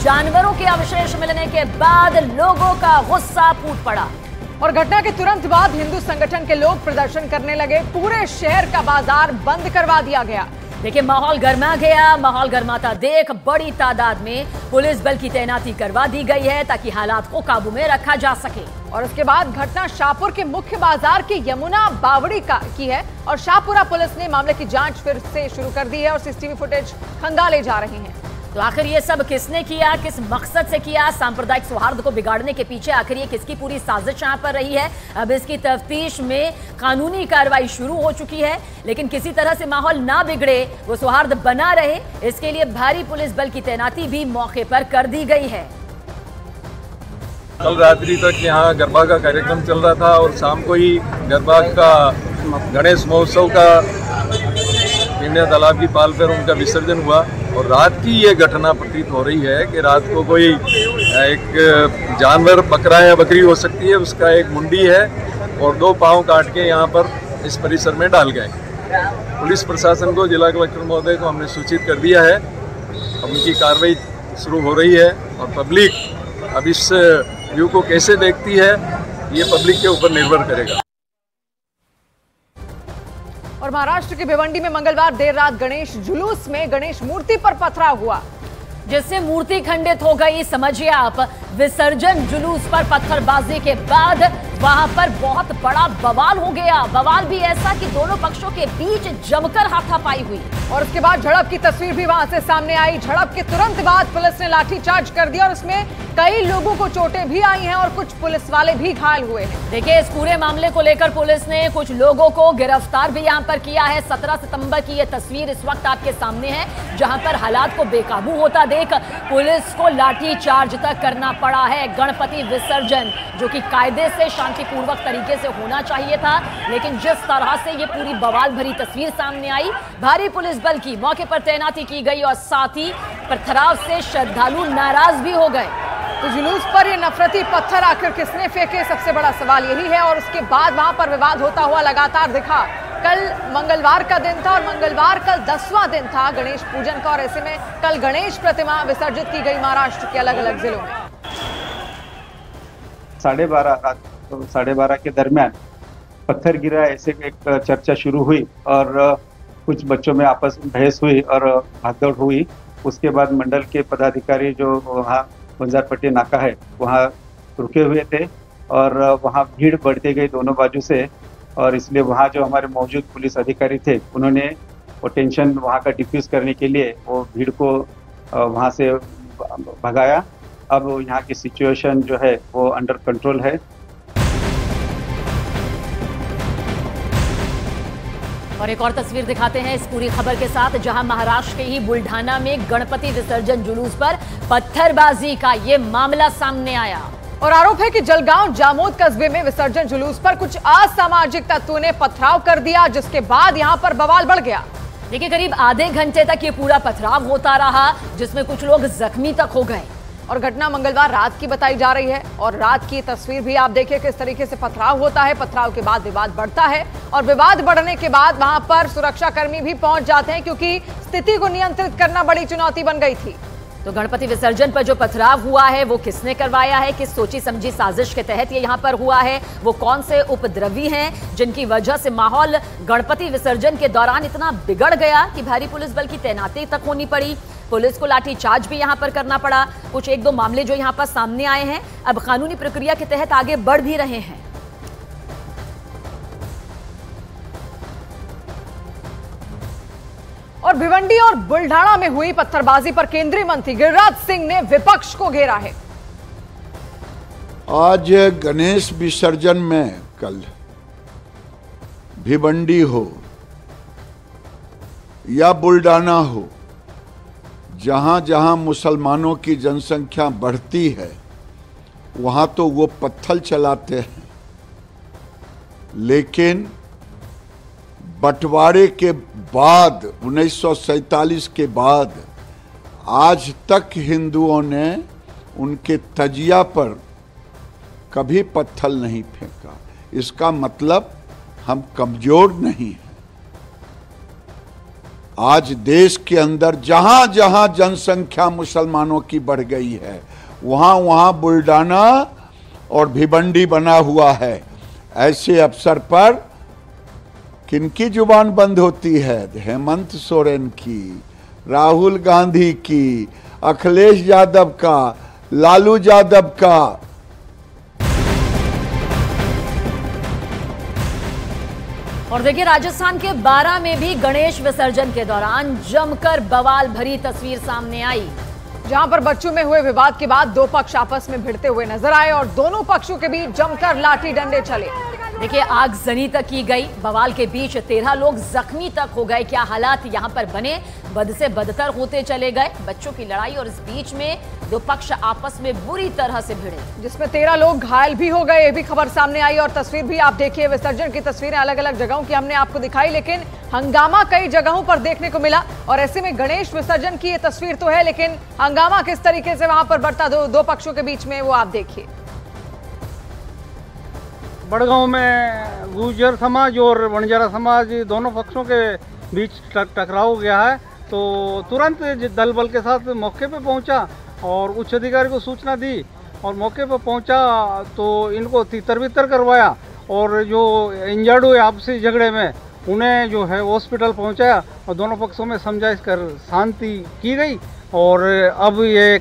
जानवरों के अवशेष मिलने के बाद लोगों का गुस्सा फूट पड़ा और घटना के तुरंत बाद हिंदू संगठन के लोग प्रदर्शन करने लगे। पूरे शहर का बाजार बंद करवा दिया गया। देखिए, माहौल गर्मा गया। माहौल गर्माता देख बड़ी तादाद में पुलिस बल की तैनाती करवा दी गई है ताकि हालात को काबू में रखा जा सके। और उसके बाद घटना शाहपुर के मुख्य बाजार की यमुना बावड़ी की है और शाहपुरा पुलिस ने मामले की जांच फिर से शुरू कर दी है और सीसीटीवी फुटेज खंगाले जा रहे हैं। तो आखिर ये सब किसने किया, किस मकसद से किया, सांप्रदायिक सौहार्द को बिगाड़ने के पीछे आखिर ये किसकी पूरी साजिश यहाँ पर रही है? अब इसकी तफ्तीश में कानूनी कार्रवाई शुरू हो चुकी है, लेकिन किसी तरह से माहौल ना बिगड़े, वो सौहार्द बना रहे, इसके लिए भारी पुलिस बल की तैनाती भी मौके पर कर दी गई है। कल रात्रि तक यहाँ गरबा का कार्यक्रम चल रहा था और शाम को ही गरबा का गणेश महोत्सव का इंडिया तालाब की पाल पर उनका विसर्जन हुआ। और रात की ये घटना प्रतीत हो रही है कि रात को कोई एक जानवर, बकरा या बकरी हो सकती है, उसका एक मुंडी है और 2 पाँव काट के यहाँ पर इस परिसर में डाल गए। पुलिस प्रशासन को, जिला कलेक्टर महोदय को हमने सूचित कर दिया है। अब उनकी कार्रवाई शुरू हो रही है और पब्लिक अब इस व्यू को कैसे देखती है ये पब्लिक के ऊपर निर्भर करेगा। और महाराष्ट्र के भिवंडी में मंगलवार देर रात गणेश जुलूस में गणेश मूर्ति पर पथराव हुआ, जिससे मूर्ति खंडित हो गई। समझिए आप, विसर्जन जुलूस पर पत्थरबाजी के बाद वहां पर बहुत बड़ा बवाल हो गया। बवाल भी ऐसा कि दोनों पक्षों के बीच जमकर हाथापाई हुई और उसके बाद झड़प की तस्वीर भी वहां से सामने आई। झड़प के तुरंत बाद पुलिस ने लाठीचार्ज कर दिया और उसमें कई लोगों को चोटें भी आई हैं और कुछ पुलिस वाले भी घायल हुए हैं। देखिए, इस पूरे मामले को लेकर पुलिस ने कुछ लोगों को गिरफ्तार भी यहां पर किया है। 17 सितंबर की यह तस्वीर इस वक्त आपके सामने है, जहां पर हालात को बेकाबू होता देख पुलिस को लाठीचार्ज तक करना पड़ा है। गणपति विसर्जन जो कि कायदे से शांतिपूर्वक तरीके से होना चाहिए था, लेकिन जिस तरह से ये पूरी बवाल भरी तस्वीर सामने आई, भारी पुलिस बल की मौके पर तैनाती की गई और साथ ही पथराव से श्रद्धालु नाराज भी हो गए। तो जुलूस पर ये नफरती पत्थर आखिर किसने फेंके, सबसे बड़ा सवाल यही है। और उसके बाद वहां पर विवाद होता हुआ लगातार दिखा। कल मंगलवार का दिन था और मंगलवार कल 10वां दिन था गणेश पूजन का और ऐसे में कल गणेश प्रतिमा विसर्जित की गई महाराष्ट्र के अलग अलग जिलों में। 12:30 के दरमियान पत्थर गिरा, ऐसे एक चर्चा शुरू हुई और कुछ बच्चों में आपस में बहस हुई और भागदौड़ हुई। उसके बाद मंडल के पदाधिकारी जो वहाँ बंजारपट्टी नाका है वहाँ रुके हुए थे और वहाँ भीड़ बढ़ती गई दोनों बाजू से और इसलिए वहाँ जो हमारे मौजूद पुलिस अधिकारी थे उन्होंने वो टेंशन वहाँ का डिफ्यूज करने के लिए वो भीड़ को वहाँ से भगाया। अब यहाँ की सिचुएशन जो है वो अंडर कंट्रोल है। और एक और तस्वीर दिखाते हैं इस पूरी खबर के साथ, जहां महाराष्ट्र के ही बुल्ढाना में गणपति विसर्जन जुलूस पर पत्थरबाजी का ये मामला सामने आया और आरोप है कि जलगांव जामोद कस्बे में विसर्जन जुलूस पर कुछ असामाजिक तत्वों ने पथराव कर दिया, जिसके बाद यहां पर बवाल बढ़ गया। देखिए, करीब आधे घंटे तक ये पूरा पथराव होता रहा, जिसमें कुछ लोग जख्मी तक हो गए। और घटना मंगलवार रात की बताई जा रही है और रात की तस्वीर भी आप देखिए किस तरीके से पथराव होता है। पथराव के बाद विवाद बढ़ता है और विवाद बढ़ने के बाद वहां पर सुरक्षाकर्मी भी पहुंच जाते हैं क्योंकि स्थिति को नियंत्रित करना बड़ी चुनौती बन गई थी। तो गणपति विसर्जन पर जो पथराव हुआ है वो किसने करवाया है, किस सोची समझी साजिश के तहत ये यहाँ पर हुआ है, वो कौन से उपद्रवी हैं जिनकी वजह से माहौल गणपति विसर्जन के दौरान इतना बिगड़ गया कि भारी पुलिस बल की तैनाती तक होनी पड़ी, पुलिस को लाठीचार्ज भी यहाँ पर करना पड़ा। कुछ 1-2 मामले जो यहाँ पर सामने आए हैं अब कानूनी प्रक्रिया के तहत आगे बढ़ भी रहे हैं। और भिवंडी और बुल्ढाना में हुई पत्थरबाजी पर केंद्रीय मंत्री गिरिराज सिंह ने विपक्ष को घेरा है। आज गणेश विसर्जन में कल भिवंडी हो या बुल्ढाना हो, जहां जहां मुसलमानों की जनसंख्या बढ़ती है वहां तो वो पत्थर चलाते हैं, लेकिन बंटवारे के बाद 1947 के बाद आज तक हिंदुओं ने उनके तजिया पर कभी पत्थर नहीं फेंका। इसका मतलब हम कमजोर नहीं हैं। आज देश के अंदर जहां जहां जनसंख्या मुसलमानों की बढ़ गई है, वहां वहां बुल्डाना और भिवंडी बना हुआ है। ऐसे अवसर पर किनकी जुबान बंद होती है? हेमंत सोरेन की, राहुल गांधी की, अखिलेश यादव का, लालू यादव का। और देखिए, राजस्थान के बारां में भी गणेश विसर्जन के दौरान जमकर बवाल भरी तस्वीर सामने आई, जहां पर बच्चों में हुए विवाद के बाद दो पक्ष आपस में भिड़ते हुए नजर आए और दोनों पक्षों के बीच जमकर लाठी डंडे चले। देखिए, आगजनी तक की गई। बवाल के बीच 13 लोग जख्मी तक हो गए। क्या हालात यहां पर बने, बद से बदतर होते चले गए। बच्चों की लड़ाई और इस बीच में दो पक्ष आपस में बुरी तरह से भिड़े, जिसमें 13 लोग घायल भी हो गए। ये भी खबर सामने आई और तस्वीर भी आप देखिए। विसर्जन की तस्वीरें अलग अलग जगहों की हमने आपको दिखाई, लेकिन हंगामा कई जगहों पर देखने को मिला। और ऐसे में गणेश विसर्जन की ये तस्वीर तो है, लेकिन हंगामा किस तरीके से वहां पर बढ़ता दो पक्षों के बीच में, वो आप देखिए। बड़गांव में गुर्जर समाज और बंजारा समाज दोनों पक्षों के बीच टकराव हो गया है, तो तुरंत दल बल के साथ मौके पे पहुंचा और उच्च अधिकारी को सूचना दी और मौके पे पहुंचा तो इनको तितर बितर करवाया और जो इंजर्ड हुए आपसी झगड़े में उन्हें जो है हॉस्पिटल पहुंचाया और दोनों पक्षों में समझाइश कर शांति की गई। और अब ये